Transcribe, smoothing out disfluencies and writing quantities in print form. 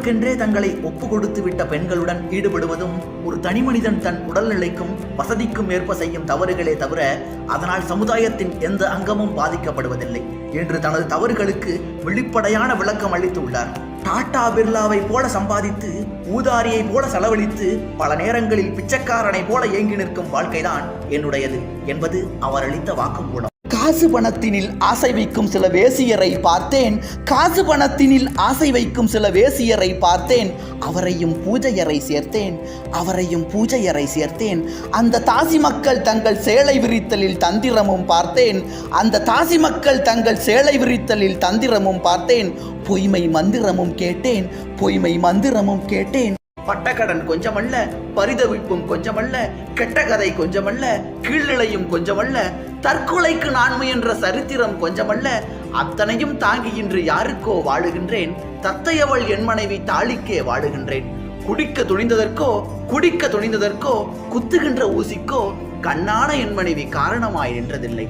காதலுக்கென்றே தங்களை ஒப்பு கொடுத்து விட்ட பெண்களுடன் ஈடுபடுவதும் ஒரு தனிமனிதன் தன் உடல்நிலைக்கும் வசதிக்கும் ஏற்ப செய்யும் தவறுகளே தவிர அதனால் சமுதாயத்தின் எந்த அங்கமும் பாதிக்கப்படுவதில்லை என்று தனது தவறுகளுக்கு வெளிப்படையான விளக்கம் அளித்துள்ளார். டாடா பிர்லாவை போல சம்பாதித்து ஊதாரியை போல செலவழித்து பல நேரங்களில் பிச்சைக்காரனை போல ஏங்கி நிற்கும் வாழ்க்கைதான் என்னுடையது என்பது அவர் அளித்த வாக்குமூலம். காசு பணத்தினில் ஆசை வைக்கும் சில வேசியரை பார்த்தேன், காசு பணத்தினில் ஆசை வைக்கும் சில வேசியரை பார்த்தேன், அவரையும் பூஜையரை சேர்த்தேன், அவரையும் பூஜையரை சேர்த்தேன். அந்த தாசி மக்கள் தங்கள் சேலை விரித்தலில் தந்திரமும் பார்த்தேன், அந்த தாசி மக்கள் தங்கள் சேலை விரித்தலில் தந்திரமும் பார்த்தேன். பொய்மை மந்திரமும் கேட்டேன், பொய்மை மந்திரமும் கேட்டேன். பட்டக்கடன் கொஞ்சமல்ல, பரிதவிப்பும் கொஞ்சமல்ல, கெட்ட கதை கொஞ்சமல்ல, கீழ்நிலையும் கொஞ்சமல்ல, தற்கொலைக்கு நான் முயன்ற சரித்திரம் கொஞ்சமல்ல, அத்தனையும் தாங்கி இன்று யாருக்கோ வாழுகின்றேன். தத்தையவள் என் மனைவி தாளிக்கே வாழுகின்றேன். குடிக்க துணிந்ததற்கோ குடிக்க துணிந்ததற்கோ குத்துகின்ற ஊசிக்கோ கண்ணான என் மனைவி காரணமாய் நின்றதில்லை.